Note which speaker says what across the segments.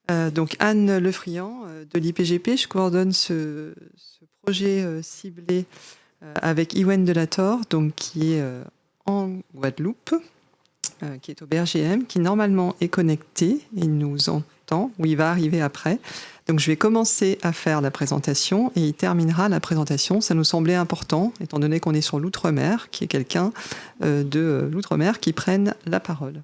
Speaker 1: Donc Anne Lefriand de l'IPGP, je coordonne ce projet ciblé avec Iwen Delator, donc qui est en Guadeloupe, qui est au BRGM, qui normalement est connecté, il nous entend, ou il va arriver après. Donc je vais commencer à faire la présentation et il terminera la présentation. Ça nous semblait important, étant donné qu'on est sur l'outre-mer, qui est quelqu'un de l'outre-mer qui prenne la parole.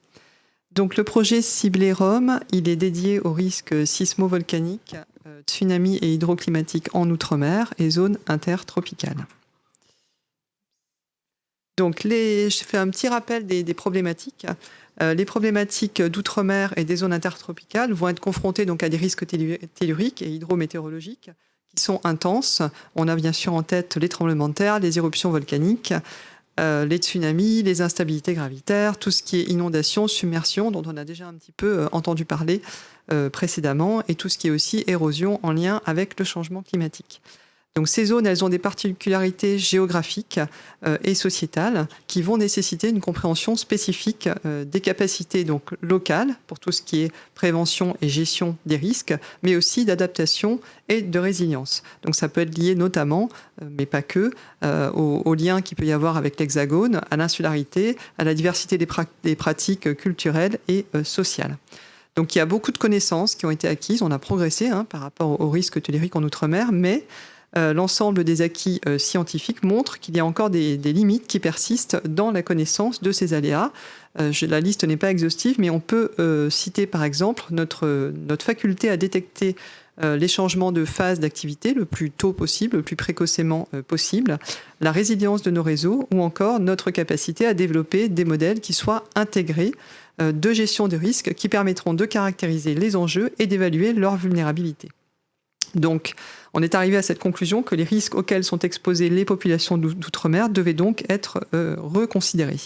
Speaker 1: Donc le projet ciblé Rome, il est dédié aux risques sismo-volcaniques, tsunami et hydroclimatiques en outre-mer et zones intertropicales. Donc je fais un petit rappel des problématiques. Les problématiques d'outre-mer et des zones intertropicales vont être confrontées donc à des risques telluriques et hydrométéorologiques qui sont intenses. On a bien sûr en tête les tremblements de terre, les éruptions volcaniques, les tsunamis, les instabilités gravitaires, tout ce qui est inondation, submersion, dont on a déjà un petit peu entendu parler précédemment, et tout ce qui est aussi érosion en lien avec le changement climatique. Donc ces zones, elles ont des particularités géographiques et sociétales qui vont nécessiter une compréhension spécifique des capacités donc locales pour tout ce qui est prévention et gestion des risques, mais aussi d'adaptation et de résilience. Donc ça peut être lié notamment, mais pas que, aux liens qu'il peut y avoir avec l'Hexagone, à l'insularité, à la diversité des pratiques culturelles et sociales. Donc il y a beaucoup de connaissances qui ont été acquises, on a progressé par rapport aux risques telluriques en Outre-mer, mais l'ensemble des acquis scientifiques montre qu'il y a encore des limites qui persistent dans la connaissance de ces aléas. La liste n'est pas exhaustive, mais on peut citer par exemple notre faculté à détecter les changements de phase d'activité le plus tôt possible, le plus précocement possible, la résilience de nos réseaux ou encore notre capacité à développer des modèles qui soient intégrés de gestion de risques qui permettront de caractériser les enjeux et d'évaluer leur vulnérabilité. Donc, on est arrivé à cette conclusion que les risques auxquels sont exposées les populations d'outre-mer devaient donc être reconsidérés.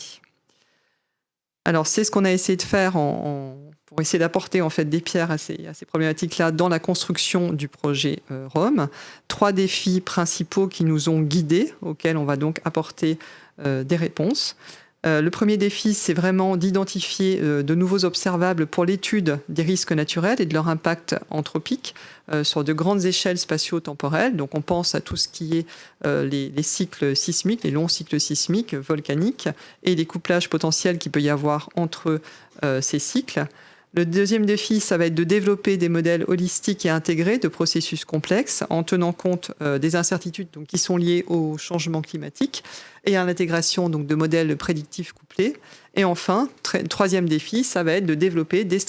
Speaker 1: Alors, c'est ce qu'on a essayé de faire pour essayer d'apporter en fait des pierres à ces problématiques-là dans la construction du projet Rome. 3 défis principaux qui nous ont guidés, auxquels on va donc apporter des réponses. Le premier défi, c'est vraiment d'identifier de nouveaux observables pour l'étude des risques naturels et de leur impact anthropique sur de grandes échelles spatio-temporelles. Donc on pense à tout ce qui est les cycles sismiques, les longs cycles sismiques, volcaniques, et les couplages potentiels qu'il peut y avoir entre ces cycles. Le deuxième défi, ça va être de développer des modèles holistiques et intégrés de processus complexes en tenant compte des incertitudes donc, qui sont liées au changement climatique et à l'intégration donc, de modèles prédictifs couplés. Et enfin, troisième défi, ça va être de développer des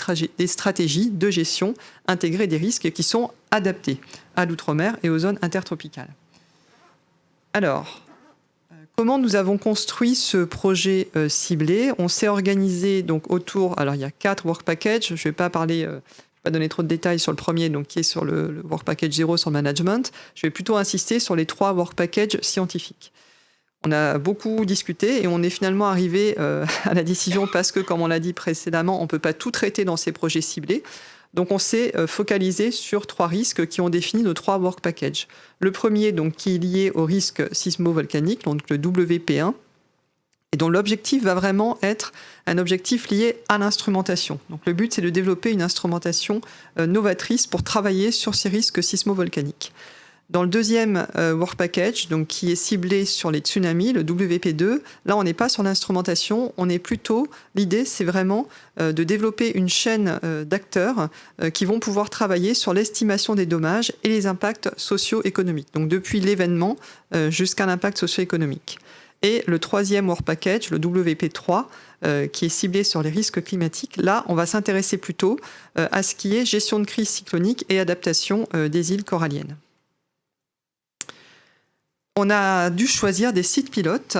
Speaker 1: stratégies de gestion intégrées des risques qui sont adaptées à l'outre-mer et aux zones intertropicales. Alors, comment nous avons construit ce projet ciblé? On s'est organisé donc autour, alors il y a 4 work packages, je ne vais pas donner trop de détails sur le premier, donc qui est sur le work package 0 sur le management. Je vais plutôt insister sur les 3 work packages scientifiques. On a beaucoup discuté et on est finalement arrivé à la décision parce que, comme on l'a dit précédemment, on ne peut pas tout traiter dans ces projets ciblés. Donc on s'est focalisé sur 3 risques qui ont défini nos 3 work packages. Le premier, donc, qui est lié au risque sismo-volcanique, donc le WP1, et dont l'objectif va vraiment être un objectif lié à l'instrumentation. Donc le but, c'est de développer une instrumentation novatrice pour travailler sur ces risques sismo-volcaniques. Dans le deuxième work package, donc qui est ciblé sur les tsunamis, le WP2, là on n'est pas sur l'instrumentation, on est plutôt, l'idée c'est vraiment de développer une chaîne d'acteurs qui vont pouvoir travailler sur l'estimation des dommages et les impacts socio-économiques, donc depuis l'événement jusqu'à l'impact socio-économique. Et le troisième work package, le WP3, qui est ciblé sur les risques climatiques, là on va s'intéresser plutôt à ce qui est gestion de crise cyclonique et adaptation des îles coralliennes. On a dû choisir des sites pilotes,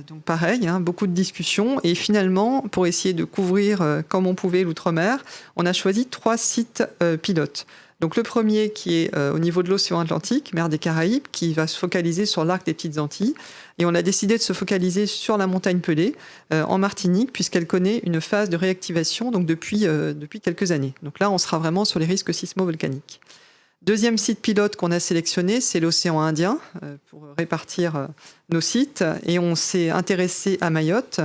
Speaker 1: donc pareil, beaucoup de discussions. Et finalement, pour essayer de couvrir comme on pouvait l'outre-mer, on a choisi 3 sites pilotes. Donc le premier qui est au niveau de l'océan Atlantique, mer des Caraïbes, qui va se focaliser sur l'arc des Petites Antilles. Et on a décidé de se focaliser sur la montagne Pelée, en Martinique, puisqu'elle connaît une phase de réactivation donc depuis quelques années. Donc là, on sera vraiment sur les risques sismo-volcaniques. Deuxième site pilote qu'on a sélectionné, c'est l'océan Indien, pour répartir nos sites. Et on s'est intéressé à Mayotte,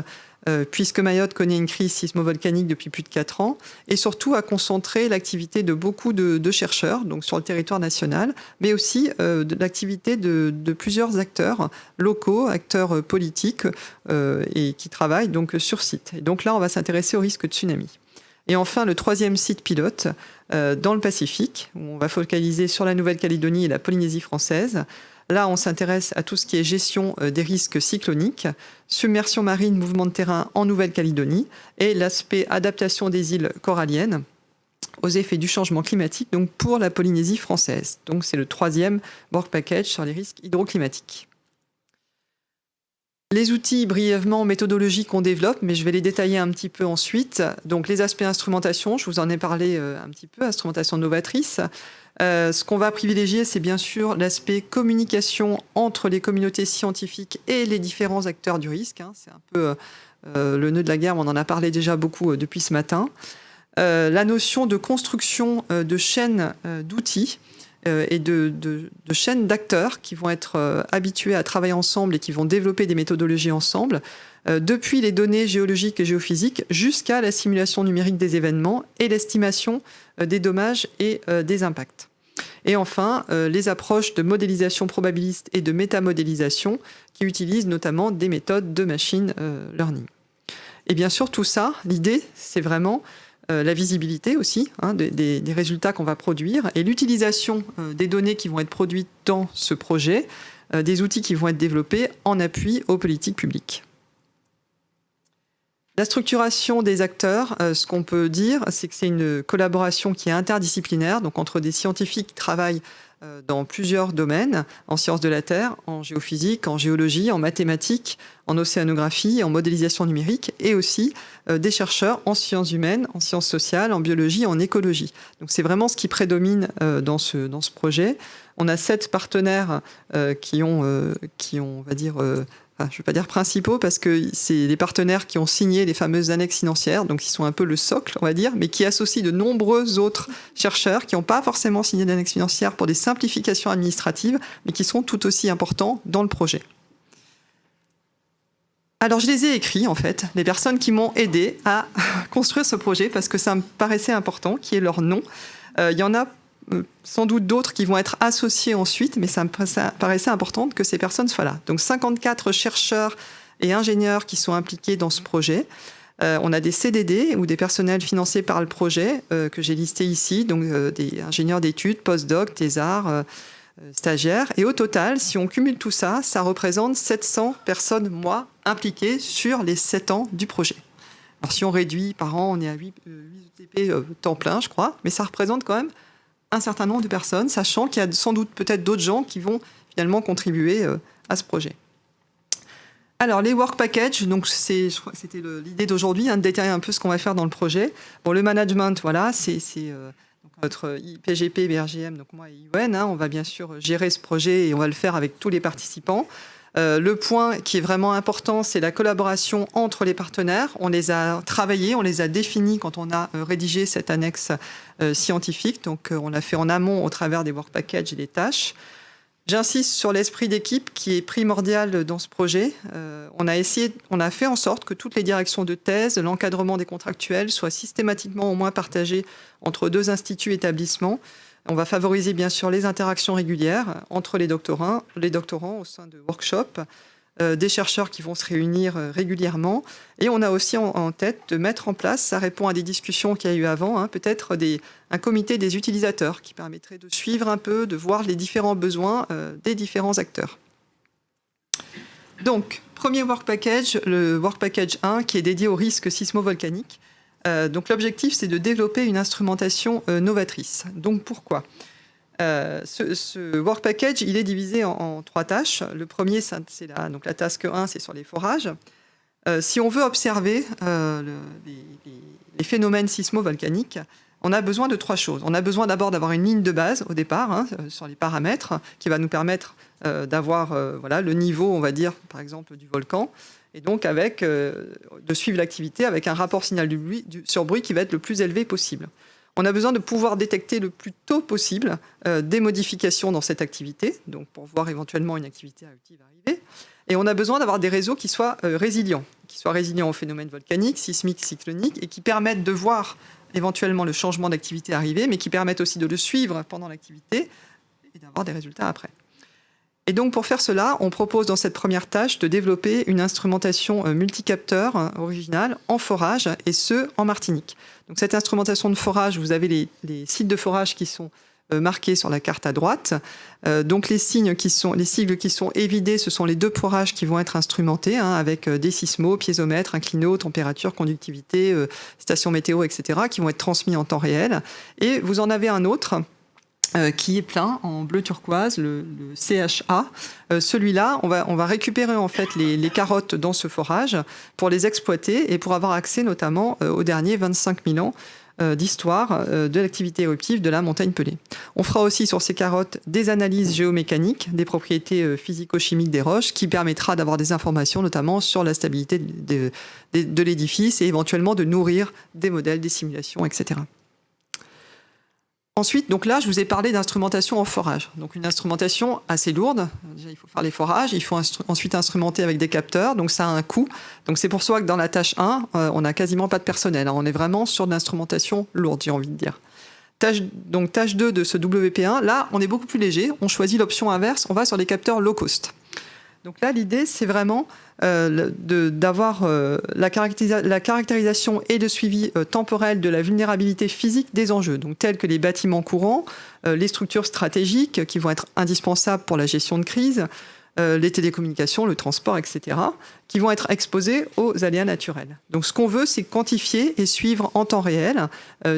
Speaker 1: puisque Mayotte connaît une crise sismo-volcanique depuis plus de 4 ans, et surtout à concentrer l'activité de beaucoup de chercheurs donc sur le territoire national, mais aussi de l'activité de plusieurs acteurs locaux, acteurs politiques, et qui travaillent donc sur site. Et donc là, on va s'intéresser au risque de tsunami. Et enfin, le 3e site pilote dans le Pacifique, où on va focaliser sur la Nouvelle-Calédonie et la Polynésie française. Là, on s'intéresse à tout ce qui est gestion des risques cycloniques, submersion marine, mouvement de terrain en Nouvelle-Calédonie et l'aspect adaptation des îles coralliennes aux effets du changement climatique donc pour la Polynésie française. Donc c'est le 3e work package sur les risques hydroclimatiques. Les outils, brièvement, méthodologiques qu'on développe, mais je vais les détailler un petit peu ensuite. Donc les aspects instrumentation, je vous en ai parlé un petit peu, instrumentation novatrice. Ce qu'on va privilégier, c'est bien sûr l'aspect communication entre les communautés scientifiques et les différents acteurs du risque. C'est un peu le nœud de la guerre, on en a parlé déjà beaucoup depuis ce matin. La notion de construction de chaînes d'outils et de chaînes d'acteurs qui vont être habitués à travailler ensemble et qui vont développer des méthodologies ensemble, depuis les données géologiques et géophysiques jusqu'à la simulation numérique des événements et l'estimation des dommages et des impacts. Et enfin, les approches de modélisation probabiliste et de métamodélisation qui utilisent notamment des méthodes de machine learning. Et bien sûr, tout ça, l'idée, c'est vraiment la visibilité aussi des résultats qu'on va produire et l'utilisation des données qui vont être produites dans ce projet, des outils qui vont être développés en appui aux politiques publiques. La structuration des acteurs, ce qu'on peut dire, c'est que c'est une collaboration qui est interdisciplinaire, donc entre des scientifiques qui travaillent dans plusieurs domaines, en sciences de la Terre, en géophysique, en géologie, en mathématiques, en océanographie, en modélisation numérique, et aussi des chercheurs en sciences humaines, en sciences sociales, en biologie, en écologie. Donc c'est vraiment ce qui prédomine dans ce projet. On a 7 partenaires qui ont, on va dire, je ne vais pas dire principaux parce que c'est les partenaires qui ont signé les fameuses annexes financières, donc ils sont un peu le socle, on va dire, mais qui associent de nombreux autres chercheurs qui n'ont pas forcément signé d'annexes financières pour des simplifications administratives, mais qui sont tout aussi importants dans le projet. Alors je les ai écrits en fait, les personnes qui m'ont aidé à construire ce projet parce que ça me paraissait important, qui est leur nom. Il y en a sans doute d'autres qui vont être associés ensuite, mais ça me paraissait important que ces personnes soient là. Donc 54 chercheurs et ingénieurs qui sont impliqués dans ce projet. On a des CDD ou des personnels financés par le projet que j'ai listés ici, donc des ingénieurs d'études, post-doc, thésards, stagiaires. Et au total, si on cumule tout ça, ça représente 700 personnes, moi, impliquées sur les 7 ans du projet. Alors si on réduit par an, on est à 8 ETP temps plein, je crois, mais ça représente quand même un certain nombre de personnes, sachant qu'il y a sans doute peut-être d'autres gens qui vont finalement contribuer à ce projet. Alors, les work packages, donc c'était l'idée d'aujourd'hui, de détailler un peu ce qu'on va faire dans le projet. Bon, le management, voilà, c'est notre PGP, BRGM, donc moi et ION, on va bien sûr gérer ce projet et on va le faire avec tous les participants. Le point qui est vraiment important, c'est la collaboration entre les partenaires. On les a travaillés, on les a définis quand on a rédigé cette annexe scientifique. Donc, on l'a fait en amont au travers des work packages et des tâches. J'insiste sur l'esprit d'équipe qui est primordial dans ce projet. On a fait en sorte que toutes les directions de thèse, l'encadrement des contractuels soient systématiquement au moins partagés entre 2 instituts et établissements. On va favoriser bien sûr les interactions régulières entre les doctorants au sein de workshops, des chercheurs qui vont se réunir régulièrement. Et on a aussi en tête de mettre en place, ça répond à des discussions qu'il y a eu avant, peut-être un comité des utilisateurs qui permettrait de suivre un peu, de voir les différents besoins des différents acteurs. Donc, premier work package, le work package 1 qui est dédié au risque sismo-volcanique. Donc l'objectif, c'est de développer une instrumentation novatrice. Donc pourquoi ce work package, il est divisé en 3 tâches. Le premier, c'est la task 1, c'est sur les forages. Si on veut observer les phénomènes sismo-volcaniques, on a besoin de 3 choses. On a besoin d'abord d'avoir une ligne de base au départ, sur les paramètres, qui va nous permettre d'avoir le niveau, on va dire, par exemple, du volcan. Et donc de suivre l'activité avec un rapport signal sur bruit qui va être le plus élevé possible. On a besoin de pouvoir détecter le plus tôt possible des modifications dans cette activité, donc pour voir éventuellement une activité éruptive arriver. Et on a besoin d'avoir des réseaux qui soient résilients aux phénomènes volcaniques, sismiques, cycloniques, et qui permettent de voir éventuellement le changement d'activité arriver, mais qui permettent aussi de le suivre pendant l'activité et d'avoir des résultats après. Et donc pour faire cela, on propose dans cette première tâche de développer une instrumentation multicapteur originale en forage, et ce, en Martinique. Donc cette instrumentation de forage, vous avez les sites de forage qui sont marqués sur la carte à droite. Donc les sigles qui sont évidés, ce sont les 2 forages qui vont être instrumentés, avec des sismos, piézomètres, inclinaux, température, conductivité, station météo, etc., qui vont être transmis en temps réel. Et vous en avez un autre qui est plein en bleu turquoise, le CHA. Celui-là, on va récupérer en fait les carottes dans ce forage pour les exploiter et pour avoir accès notamment aux derniers 25 000 ans d'histoire de l'activité éruptive de la montagne Pelée. On fera aussi sur ces carottes des analyses géomécaniques des propriétés physico-chimiques des roches, qui permettra d'avoir des informations notamment sur la stabilité de l'édifice et éventuellement de nourrir des modèles, des simulations, etc. Ensuite, donc là, je vous ai parlé d'instrumentation en forage. Donc une instrumentation assez lourde. Déjà, il faut faire les forages, il faut ensuite instrumenter avec des capteurs, donc ça a un coût. Donc c'est pour ça que dans la tâche 1, on n'a quasiment pas de personnel. On est vraiment sur de l'instrumentation lourde, j'ai envie de dire. Tâche 2 de ce WP1, là, on est beaucoup plus léger. On choisit l'option inverse, on va sur les capteurs low cost. Donc là, l'idée, c'est vraiment d'avoir la caractérisation et le suivi temporel de la vulnérabilité physique des enjeux, donc tels que les bâtiments courants, les structures stratégiques qui vont être indispensables pour la gestion de crise, les télécommunications, le transport, etc., qui vont être exposés aux aléas naturels. Donc ce qu'on veut, c'est quantifier et suivre en temps réel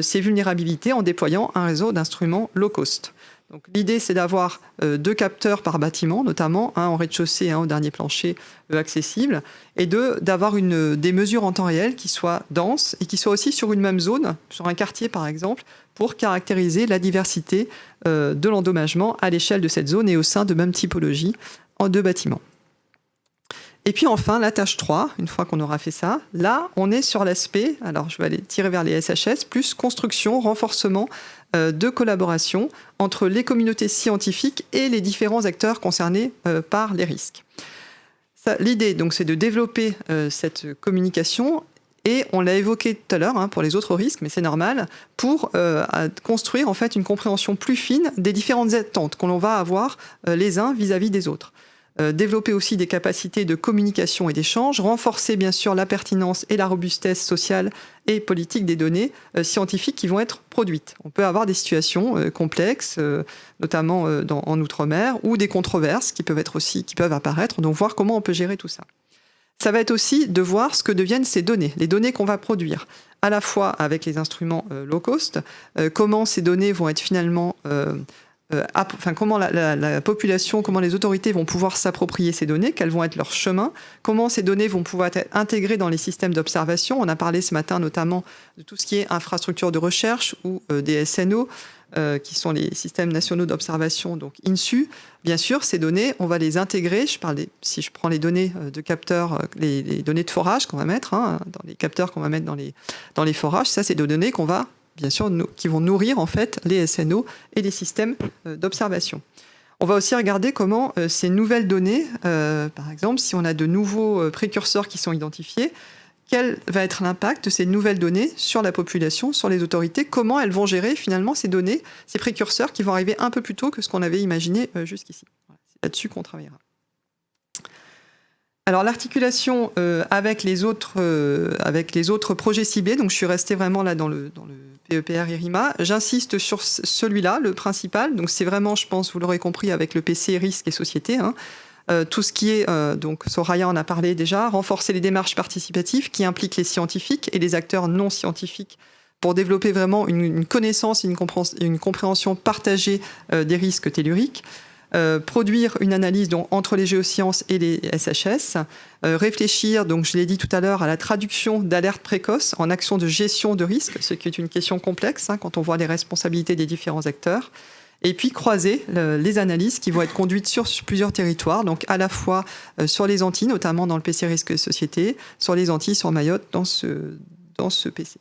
Speaker 1: ces vulnérabilités en déployant un réseau d'instruments low cost. Donc l'idée, c'est d'avoir 2 capteurs par bâtiment, notamment un en rez-de-chaussée et un au dernier plancher accessible, et d'avoir des mesures en temps réel qui soient denses et qui soient aussi sur une même zone, sur un quartier par exemple, pour caractériser la diversité de l'endommagement à l'échelle de cette zone et au sein de même typologie en 2 bâtiments. Et puis enfin, la tâche 3, une fois qu'on aura fait ça, là, on est sur l'aspect, alors je vais aller tirer vers les SHS, plus construction, renforcement de collaboration entre les communautés scientifiques et les différents acteurs concernés par les risques. L'idée, donc, c'est de développer cette communication, et on l'a évoqué tout à l'heure pour les autres risques, mais c'est normal, pour construire en fait une compréhension plus fine des différentes attentes qu'on va avoir les uns vis-à-vis des autres. Développer aussi des capacités de communication et d'échange, renforcer bien sûr la pertinence et la robustesse sociale et politique des données scientifiques qui vont être produites. On peut avoir des situations complexes, notamment en Outre-mer, ou des controverses qui peuvent apparaître, donc voir comment on peut gérer tout ça. Ça va être aussi de voir ce que deviennent ces données, les données qu'on va produire, à la fois avec les instruments low cost, comment ces données vont être finalement... comment la population, comment les autorités vont pouvoir s'approprier ces données, quels vont être leurs chemins, comment ces données vont pouvoir être intégrées dans les systèmes d'observation. On a parlé ce matin notamment de tout ce qui est infrastructure de recherche ou des SNO, qui sont les systèmes nationaux d'observation, donc INSU. Bien sûr, ces données, on va les intégrer. Si je prends les données de capteurs, les données de forage qu'on va mettre, dans les capteurs qu'on va mettre dans les forages, ça, c'est des données qu'on va bien sûr, qui vont nourrir en fait les SNO et les systèmes d'observation. On va aussi regarder comment ces nouvelles données, par exemple, si on a de nouveaux précurseurs qui sont identifiés, quel va être l'impact de ces nouvelles données sur la population, sur les autorités, comment elles vont gérer finalement ces données, ces précurseurs qui vont arriver un peu plus tôt que ce qu'on avait imaginé jusqu'ici. C'est là-dessus qu'on travaillera. Alors l'articulation avec les autres projets ciblés, donc je suis restée vraiment là dans le PEPR IRIMA. J'insiste sur celui-là, le principal. Donc c'est vraiment, je pense, vous l'aurez compris, avec le PC risque et société. Tout ce qui est, donc Soraya en a parlé déjà, renforcer les démarches participatives qui impliquent les scientifiques et les acteurs non scientifiques pour développer vraiment une connaissance et une compréhension partagée des risques telluriques. Produire une analyse donc, entre les géosciences et les SHS, réfléchir, donc je l'ai dit tout à l'heure, à la traduction d'alertes précoces en actions de gestion de risque, ce qui est une question complexe quand on voit les responsabilités des différents acteurs, et puis croiser les analyses qui vont être conduites sur plusieurs territoires, donc à la fois sur les Antilles, notamment dans le PC Risque Société, sur les Antilles, sur Mayotte, dans ce PC.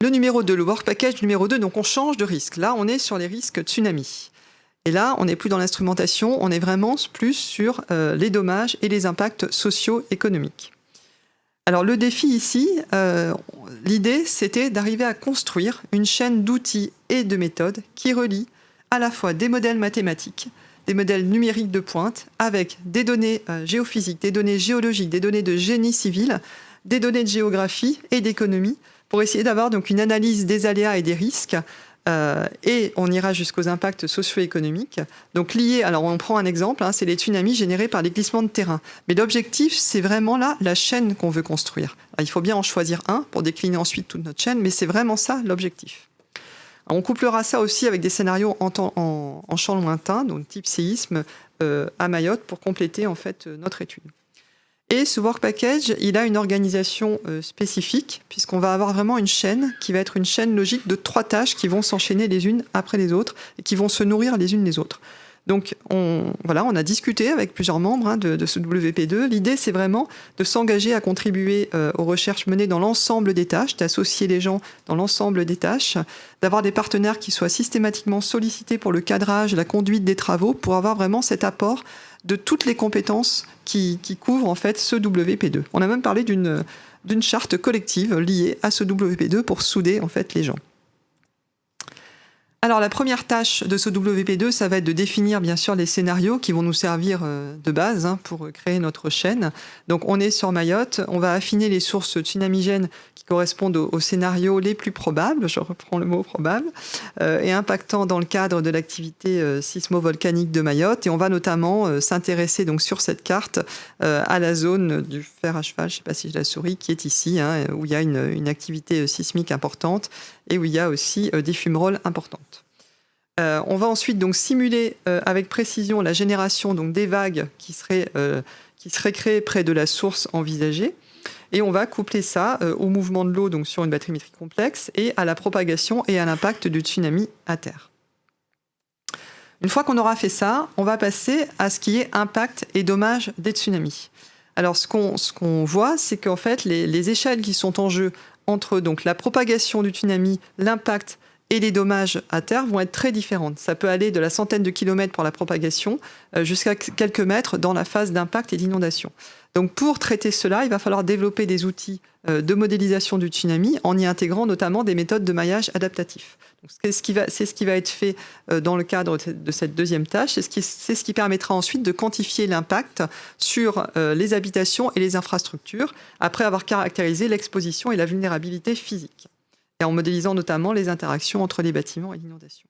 Speaker 1: Le numéro 2, le work package numéro 2, donc on change de risque. Là, on est sur les risques tsunami. Et là, on n'est plus dans l'instrumentation, on est vraiment plus sur les dommages et les impacts socio-économiques. Alors le défi ici, l'idée, c'était d'arriver à construire une chaîne d'outils et de méthodes qui relie à la fois des modèles mathématiques, des modèles numériques de pointe, avec des données géophysiques, des données géologiques, des données de génie civil, des données de géographie et d'économie, pour essayer d'avoir donc une analyse des aléas et des risques, et on ira jusqu'aux impacts socio-économiques. Donc liés, alors on prend un exemple, c'est les tsunamis générés par les glissements de terrain. Mais l'objectif, c'est vraiment là la chaîne qu'on veut construire. Alors, il faut bien en choisir un pour décliner ensuite toute notre chaîne, mais c'est vraiment ça l'objectif. On couplera ça aussi avec des scénarios en champ lointain, donc type séisme à Mayotte, pour compléter en fait notre étude. Et ce work package, il a une organisation spécifique, puisqu'on va avoir vraiment une chaîne qui va être une chaîne logique de 3 tâches qui vont s'enchaîner les unes après les autres et qui vont se nourrir les unes les autres. Donc on a discuté avec plusieurs membres de ce WP2. L'idée, c'est vraiment de s'engager à contribuer aux recherches menées dans l'ensemble des tâches, d'associer les gens dans l'ensemble des tâches, d'avoir des partenaires qui soient systématiquement sollicités pour le cadrage, la conduite des travaux, pour avoir vraiment cet apport de toutes les compétences qui couvrent en fait ce WP2. On a même parlé d'une charte collective liée à ce WP2 pour souder en fait les gens. Alors la première tâche de ce WP2, ça va être de définir bien sûr les scénarios qui vont nous servir de base pour créer notre chaîne. Donc on est sur Mayotte, on va affiner les sources tsunamigènes qui correspondent aux scénarios les plus probables, je reprends le mot probable, et impactant dans le cadre de l'activité sismo-volcanique de Mayotte. Et on va notamment s'intéresser donc sur cette carte à la zone du fer à cheval, je ne sais pas si je la souris, qui est ici, où il y a une activité sismique importante et où il y a aussi des fumerolles importantes. On va ensuite donc simuler avec précision la génération donc, des vagues qui seraient créées près de la source envisagée. Et on va coupler ça au mouvement de l'eau donc sur une bathymétrie complexe et à la propagation et à l'impact du tsunami à terre. Une fois qu'on aura fait ça, on va passer à ce qui est impact et dommages des tsunamis. Alors ce qu'on voit, c'est qu'en fait les échelles qui sont en jeu entre donc, la propagation du tsunami, l'impact et les dommages à terre vont être très différentes. Ça peut aller de la centaine de kilomètres pour la propagation jusqu'à quelques mètres dans la phase d'impact et d'inondation. Donc pour traiter cela, il va falloir développer des outils de modélisation du tsunami en y intégrant notamment des méthodes de maillage adaptatif. C'est ce qui va être fait dans le cadre de cette deuxième tâche. C'est ce qui permettra ensuite de quantifier l'impact sur les habitations et les infrastructures après avoir caractérisé l'exposition et la vulnérabilité physique, et en modélisant notamment les interactions entre les bâtiments et l'inondation.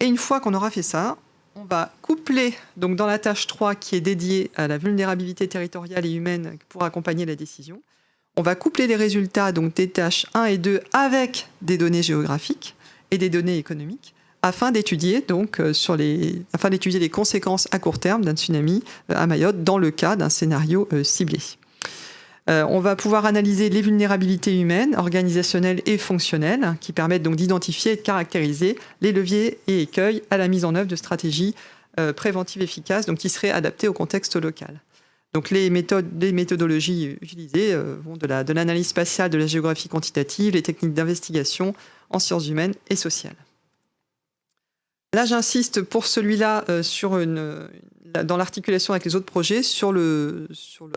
Speaker 1: Et une fois qu'on aura fait ça, on va coupler, donc dans la tâche 3 qui est dédiée à la vulnérabilité territoriale et humaine pour accompagner la décision, on va coupler les résultats donc, des tâches 1 et 2 avec des données géographiques et des données économiques afin d'étudier les conséquences à court terme d'un tsunami à Mayotte dans le cas d'un scénario ciblé. On va pouvoir analyser les vulnérabilités humaines, organisationnelles et fonctionnelles qui permettent donc d'identifier et de caractériser les leviers et écueils à la mise en œuvre de stratégies préventives efficaces donc qui seraient adaptées au contexte local. Donc les méthodologies utilisées vont de l'analyse spatiale, de la géographie quantitative, les techniques d'investigation en sciences humaines et sociales. Là, j'insiste pour celui-là dans l'articulation avec les autres projets sur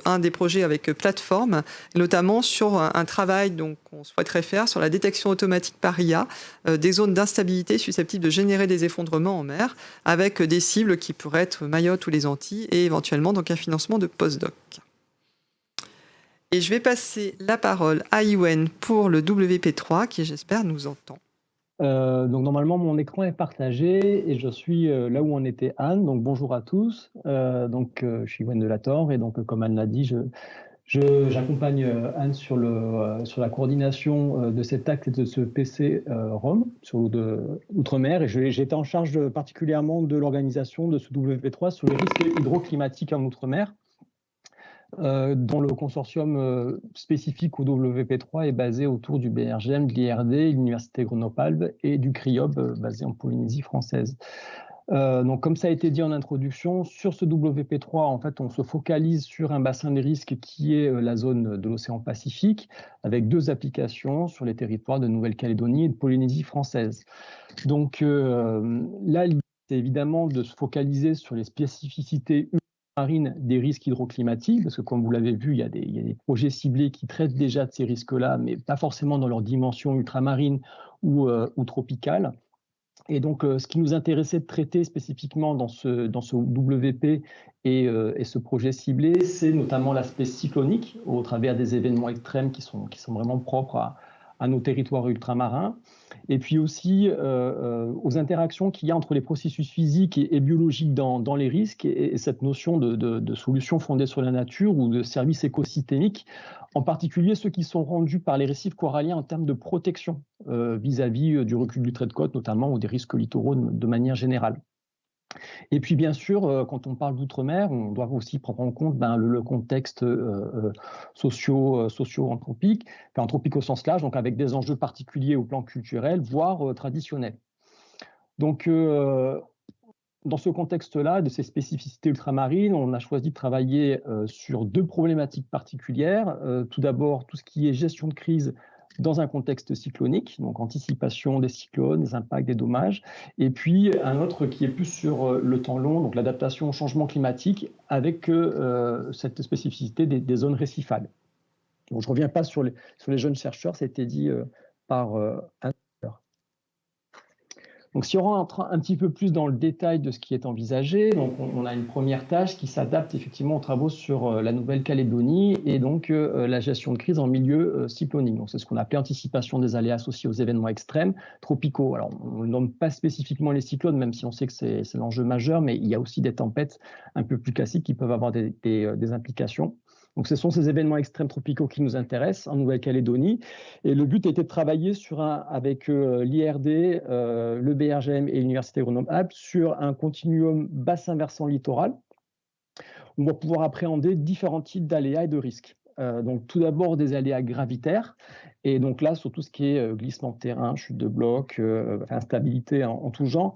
Speaker 1: un des projets avec plateforme, notamment sur un travail qu'on souhaiterait faire sur la détection automatique par IA des zones d'instabilité susceptibles de générer des effondrements en mer, avec des cibles qui pourraient être Mayotte ou les Antilles, et éventuellement donc un financement de postdoc. Et je vais passer la parole à Yuen pour le WP3, qui j'espère nous entend.
Speaker 2: Donc normalement mon écran est partagé et je suis là où en était Anne, donc bonjour à tous. Je suis Yuen Delator et donc comme Anne l'a dit, j'accompagne Anne sur la coordination de cet acte et de ce PC ROM sur l'outre-mer, et j'ai été en charge particulièrement de l'organisation de ce WP3 sur les risques hydroclimatiques en outre-mer, dont le consortium spécifique au WP3 est basé autour du BRGM, de l'IRD, l'Université Grenoble-Alpes et du CRIOB basé en Polynésie française. Donc, comme ça a été dit en introduction, sur ce WP3, en fait, on se focalise sur un bassin de risque qui est la zone de l'océan Pacifique, avec 2 applications sur les territoires de Nouvelle-Calédonie et de Polynésie française. Donc là, l'idée, c'est évidemment de se focaliser sur les spécificités marines des risques hydroclimatiques, parce que comme vous l'avez vu, il y a des projets ciblés qui traitent déjà de ces risques-là, mais pas forcément dans leur dimension ultramarine ou tropicale. Et donc, ce qui nous intéressait de traiter spécifiquement dans ce WP et ce projet ciblé, c'est notamment l'aspect cyclonique au travers des événements extrêmes qui sont vraiment propres à nos territoires ultramarins, et puis aussi aux interactions qu'il y a entre les processus physiques et biologiques dans les risques, et cette notion de solutions fondées sur la nature ou de services écosystémiques, en particulier ceux qui sont rendus par les récifs coralliens en termes de protection vis-à-vis du recul du trait de côte notamment, ou des risques littoraux de manière générale. Et puis bien sûr, quand on parle d'outre-mer, on doit aussi prendre en compte le contexte socio-anthropique, enfin, anthropique au sens large, donc avec des enjeux particuliers au plan culturel, voire traditionnel. Donc dans ce contexte-là, de ces spécificités ultramarines, on a choisi de travailler sur 2 problématiques particulières. Tout d'abord, tout ce qui est gestion de crise dans un contexte cyclonique, donc anticipation des cyclones, des impacts, des dommages, et puis un autre qui est plus sur le temps long, donc l'adaptation au changement climatique, avec cette spécificité des zones récifales. Donc je ne reviens pas sur les jeunes chercheurs, ça a été dit par un. Donc, si on rentre un petit peu plus dans le détail de ce qui est envisagé, donc on a une première tâche qui s'adapte effectivement aux travaux sur la Nouvelle-Calédonie et donc la gestion de crise en milieu cyclonique. Donc, c'est ce qu'on appelle anticipation des aléas associés aux événements extrêmes tropicaux. Alors, on ne nomme pas spécifiquement les cyclones, même si on sait que c'est l'enjeu majeur, mais il y a aussi des tempêtes un peu plus classiques qui peuvent avoir des implications. Donc, ce sont ces événements extrêmes tropicaux qui nous intéressent en Nouvelle-Calédonie. Et le but était de travailler avec l'IRD, le BRGM et l'Université Grenoble-Alpes sur un continuum bassin versant littoral. On va pouvoir appréhender différents types d'aléas et de risques. Donc, tout d'abord, des aléas gravitaires. Et donc là, sur tout ce qui est glissement de terrain, chute de blocs, instabilité en tout genre.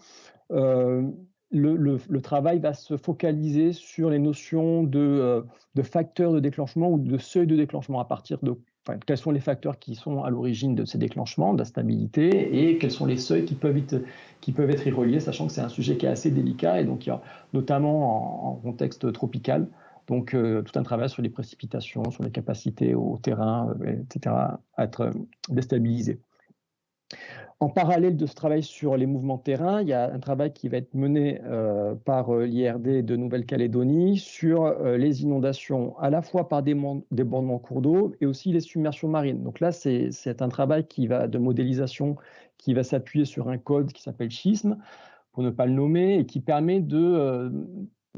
Speaker 2: Le travail va se focaliser sur les notions de facteurs de déclenchement ou de seuil de déclenchement, à partir de quels sont les facteurs qui sont à l'origine de ces déclenchements, d'instabilité, et quels sont les seuils qui peuvent être y reliés, sachant que c'est un sujet qui est assez délicat, et donc il y a notamment en contexte tropical, donc tout un travail sur les précipitations, sur les capacités au terrain, etc., à être déstabilisées. En parallèle de ce travail sur les mouvements de terrain, il y a un travail qui va être mené par l'IRD de Nouvelle-Calédonie sur les inondations, à la fois par débordements en cours d'eau et aussi les submersions marines. Donc là, c'est un travail de modélisation qui va s'appuyer sur un code qui s'appelle Schisme, pour ne pas le nommer, et qui permet de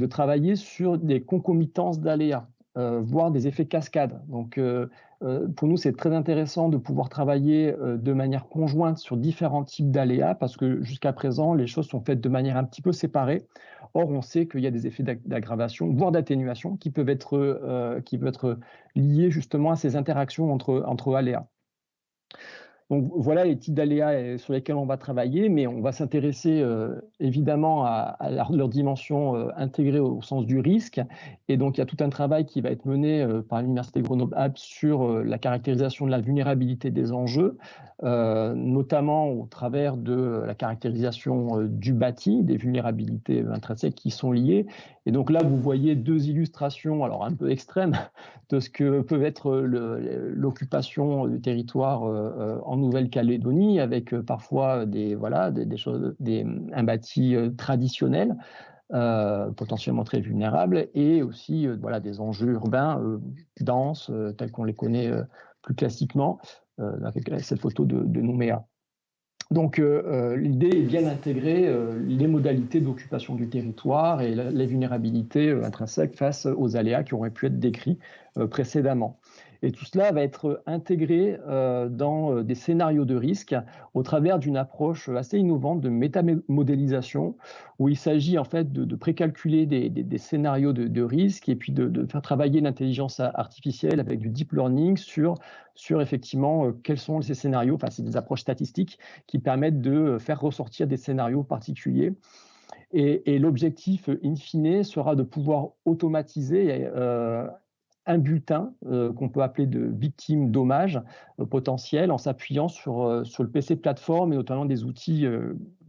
Speaker 2: travailler sur des concomitances d'aléas, voire des effets cascades. Donc, pour nous, c'est très intéressant de pouvoir travailler de manière conjointe sur différents types d'aléas, parce que jusqu'à présent, les choses sont faites de manière un petit peu séparée. Or, on sait qu'il y a des effets d'aggravation, voire d'atténuation, qui peuvent être liés justement à ces interactions entre aléas. Donc voilà les types d'aléas sur lesquels on va travailler, mais on va s'intéresser évidemment à leur dimension intégrée au sens du risque. Et donc il y a tout un travail qui va être mené par l'Université Grenoble-Alpes sur la caractérisation de la vulnérabilité des enjeux, notamment au travers de la caractérisation du bâti, des vulnérabilités intrinsèques qui sont liées. Et donc là, vous voyez 2 illustrations, alors un peu extrêmes, de ce que peut être l'occupation du territoire en Nouvelle-Calédonie, avec parfois un bâti traditionnel, potentiellement très vulnérable, et aussi des enjeux urbains denses, tels qu'on les connaît plus classiquement, avec cette photo de Nouméa. Donc l'idée est bien d'intégrer les modalités d'occupation du territoire et les vulnérabilités intrinsèques face aux aléas qui auraient pu être décrits précédemment. Et tout cela va être intégré dans des scénarios de risque au travers d'une approche assez innovante de métamodélisation, où il s'agit en fait de précalculer des scénarios de risque, et puis de faire travailler l'intelligence artificielle avec du deep learning sur effectivement quels sont ces scénarios. Enfin, c'est des approches statistiques qui permettent de faire ressortir des scénarios particuliers. Et l'objectif, in fine, sera de pouvoir automatiser un bulletin qu'on peut appeler de victime dommage potentiel en s'appuyant sur le PC de plateforme et notamment des outils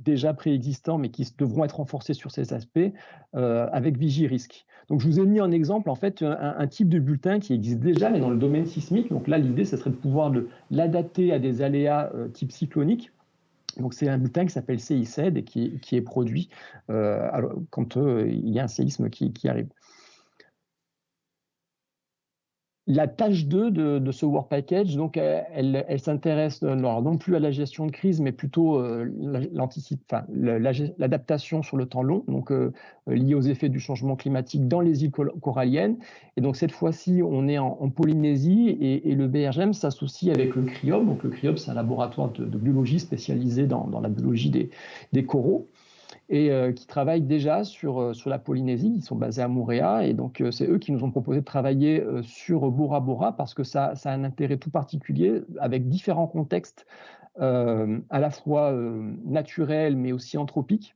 Speaker 2: déjà préexistants mais qui devront être renforcés sur ces aspects avec Vigirisc. Donc je vous ai mis en exemple en fait un type de bulletin qui existe déjà mais dans le domaine sismique. Donc là l'idée ce serait de pouvoir l'adapter à des aléas type cyclonique. Donc c'est un bulletin qui s'appelle CICED et qui est produit quand il y a un séisme qui arrive. La tâche 2 de ce Work Package, donc, elle s'intéresse non plus à la gestion de crise, mais plutôt l'adaptation sur le temps long, donc liée aux effets du changement climatique dans les îles coralliennes. Et donc cette fois-ci, on est en Polynésie et le BRGM s'associe avec le CRIOB. Donc le CRIOB, c'est un laboratoire de biologie spécialisé dans la biologie des coraux, et qui travaillent déjà sur la Polynésie. Ils sont basés à Moorea, et donc c'est eux qui nous ont proposé de travailler sur Bora Bora parce que ça a un intérêt tout particulier avec différents contextes à la fois naturels mais aussi anthropiques,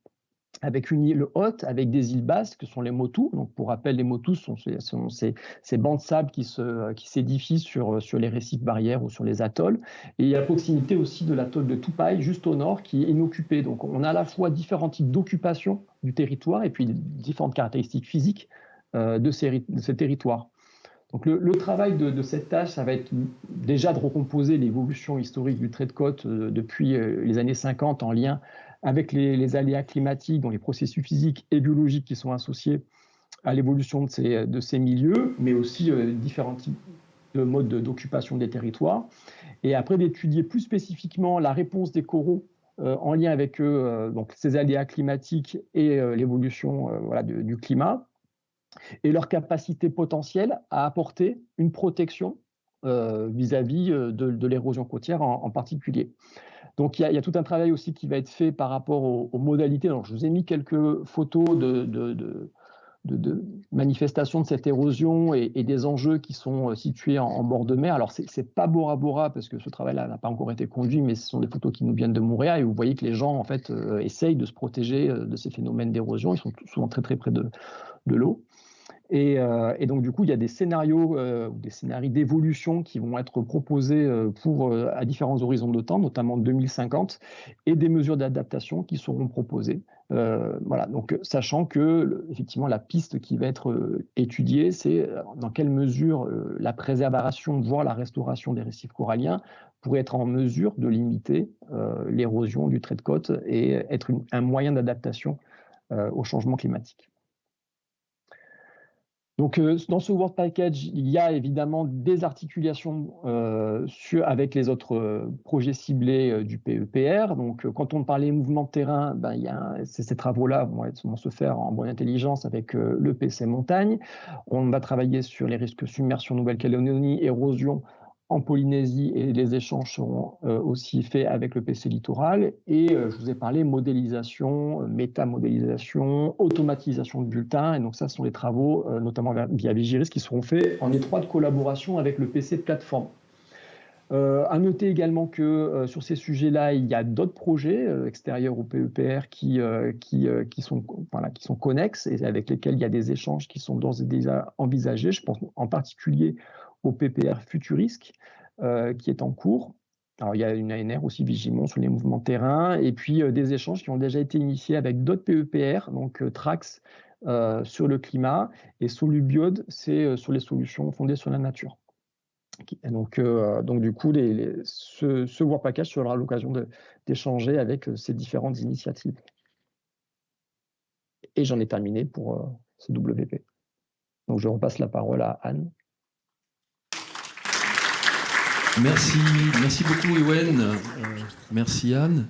Speaker 2: avec une île haute, avec des îles basses que sont les motus. Donc, pour rappel, les motus sont ces bancs de sable qui s'édifient sur les récifs barrières ou sur les atolls. Et à proximité aussi de l'atoll de Tupai, juste au nord, qui est inoccupé. Donc, on a à la fois différents types d'occupation du territoire et puis différentes caractéristiques physiques de ces territoires. Donc le travail de cette tâche, ça va être déjà de recomposer l'évolution historique du trait de côte depuis les années 50 en lien avec les aléas climatiques, dont les processus physiques et biologiques qui sont associés à l'évolution de ces milieux, mais aussi différents types de modes d'occupation des territoires. Et après d'étudier plus spécifiquement la réponse des coraux en lien avec donc ces aléas climatiques et l'évolution du climat, et leur capacité potentielle à apporter une protection vis-à-vis de l'érosion côtière en particulier. Donc il y a tout un travail aussi qui va être fait par rapport aux modalités. Alors, je vous ai mis quelques photos de manifestations de cette érosion et des enjeux qui sont situés en bord de mer. Alors, c'est pas Bora Bora parce que ce travail-là n'a pas encore été conduit, mais ce sont des photos qui nous viennent de Moorea, et vous voyez que les gens en fait essayent de se protéger de ces phénomènes d'érosion. Ils sont souvent très très près de l'eau. Et donc, du coup, il y a des scénarios ou des scénarios d'évolution qui vont être proposés à différents horizons de temps, notamment 2050, et des mesures d'adaptation qui seront proposées. Voilà, donc sachant que, effectivement, la piste qui va être étudiée, c'est dans quelle mesure la préservation, voire la restauration des récifs coralliens pourrait être en mesure de limiter l'érosion du trait de côte et être un moyen d'adaptation au changement climatique. Donc, dans ce Work Package, il y a évidemment des articulations avec les autres projets ciblés du PEPR. Donc, quand on parlait mouvement de terrain, ces travaux-là vont se faire en bonne intelligence avec le PC Montagne. On va travailler sur les risques submersion Nouvelle-Calédonie, érosion en Polynésie, et les échanges seront aussi faits avec le PC Littoral. Et je vous ai parlé modélisation, métamodélisation, automatisation de bulletins. Et donc ça, ce sont les travaux, notamment via Vigirisc, qui seront faits en étroite collaboration avec le PC de plateforme. À noter également que sur ces sujets-là, il y a d'autres projets extérieurs au PEPR qui sont connexes et avec lesquels il y a des échanges qui sont d'ores et déjà envisagés. Je pense en particulier au PPR Futurisc qui est en cours. Alors, il y a une ANR aussi, Vigimon, sur les mouvements de terrain, et puis des échanges qui ont déjà été initiés avec d'autres PEPR, donc Trax sur le climat, et Solubiode, c'est sur les solutions fondées sur la nature. Donc du coup, ce Work Package sera l'occasion d'échanger avec ces différentes initiatives. Et j'en ai terminé pour ce WP. Donc je repasse la parole à Anne.
Speaker 3: Merci beaucoup Ewen, merci Anne.